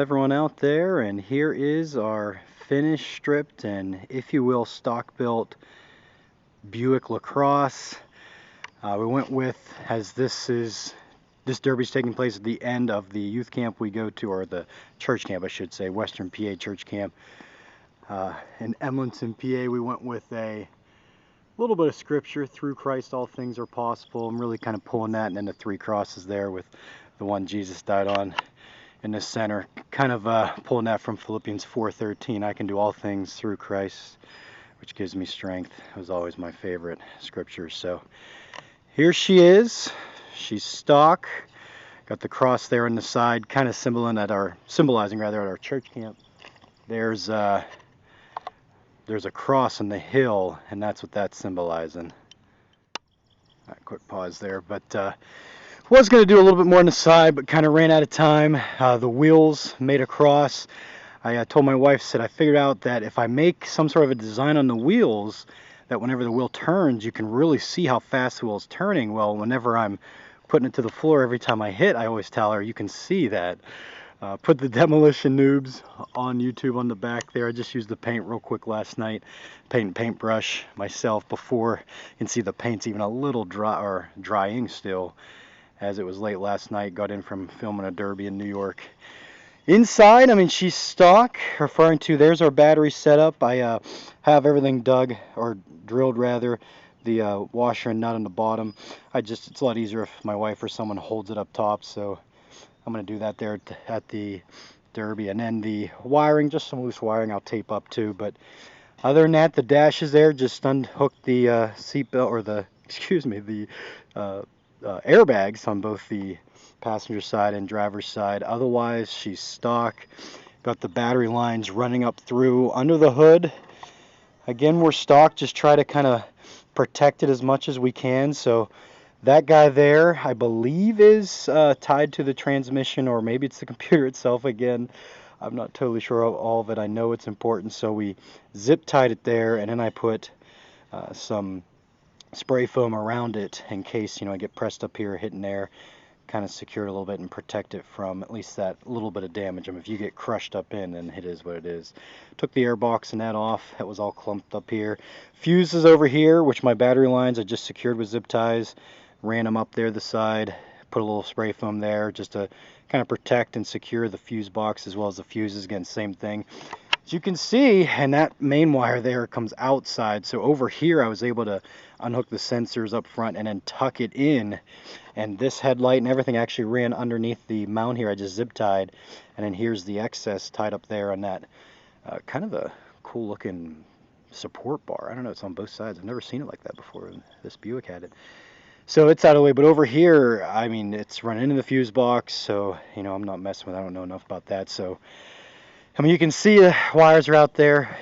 everyone out there, and here is our finished, stripped, and if you will, stock built Buick LaCrosse. We went with, as this derby's taking place at the end of the youth camp we go to, or the church camp I should say, Western PA church camp. In Emlenton, PA, we went with a little bit of scripture, through Christ all things are possible. I'm really kind of pulling that, and then the 3 crosses there with the one Jesus died on in the center, kind of pulling that from Philippians 4:13. I can do all things through Christ, which gives me strength. It was always my favorite scripture. So here she is. She's stock. Got the cross there on the side, kind of symbolizing at our church camp. There's a cross on the hill, and that's what that's symbolizing. All right, quick pause there, but was going to do a little bit more on the side, but kind of ran out of time. The wheels made a cross. I told my wife, said I figured out that if I make some sort of a design on the wheels, that whenever the wheel turns, you can really see how fast the wheel is turning. Well, whenever I'm putting it to the floor, every time I hit, I always tell her, you can see that. Put the DemolitionNoobs on YouTube on the back there. I just used the paint real quick last night, paintbrush myself before. You can see the paint's even a little dry, or drying still, as it was late last night. Got in from filming a derby in New York. Inside, I mean, she's stock, referring to, there's our battery setup. I have everything dug, or drilled rather, the washer and nut on the bottom. It's a lot easier if my wife or someone holds it up top, so I'm going to do that there at the derby. And then the wiring, just some loose wiring I'll tape up too. But other than that, the dash is there. Just unhooked the seatbelt, or the airbags on both the passenger side and driver's side. Otherwise, she's stock. Got the battery lines running up through under the hood. Again, we're stock. Just try to kind of protect it as much as we can. So that guy there, I believe, is tied to the transmission, or maybe it's the computer itself. Again, I'm not totally sure of all of it. I know it's important, so we zip tied it there, and then I put some spray foam around it in case, I get pressed up here, hitting there, kind of secure it a little bit and protect it from at least that little bit of damage. I mean, if you get crushed up in, then it is what it is. Took the air box and that off. That was all clumped up here. Fuses over here, which my battery lines I just secured with zip ties. Ran them up there the side, put a little spray foam there just to kind of protect and secure the fuse box as well as the fuses. Again, same thing. As you can see, and that main wire there comes outside, so over here I was able to unhook the sensors up front and then tuck it in, and this headlight and everything actually ran underneath the mount here. I just zip tied, and then here's the excess tied up there on that kind of a cool looking support bar. I don't know, it's on both sides. I've never seen it like that before. This Buick had it. So it's out of the way, but over here, I mean, it's running into the fuse box, so, I'm not messing with it. I don't know enough about that. So, I mean, you can see the wires are out there,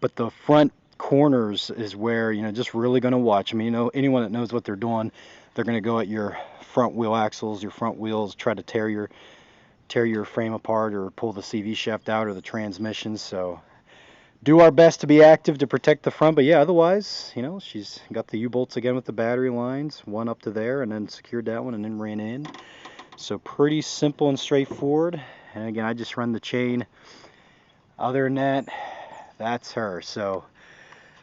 but the front corners is where, just really going to watch. I mean, anyone that knows what they're doing, they're going to go at your front wheel axles, your front wheels, try to tear your frame apart or pull the CV shaft out or the transmission. So do our best to be active to protect the front, but yeah, otherwise, she's got the U-bolts again with the battery lines, one up to there, and then secured that one and then ran in. So pretty simple and straightforward. And again, I just run the chain. Other than that, that's her. So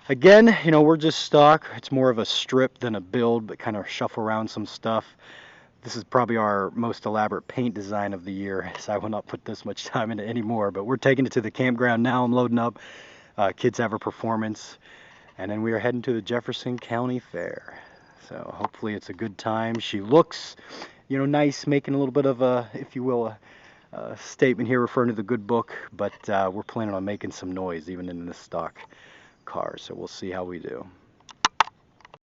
again, we're just stock. It's more of a strip than a build, but kind of shuffle around some stuff. This is probably our most elaborate paint design of the year, so I will not put this much time into it anymore. But we're taking it to the campground now. I'm loading up. Kids have a performance, and then we are heading to the Jefferson County Fair. So hopefully it's a good time. She looks, nice, making a little bit of a, if you will, a statement here referring to the good book, but we're planning on making some noise even in this stock car, so we'll see how we do.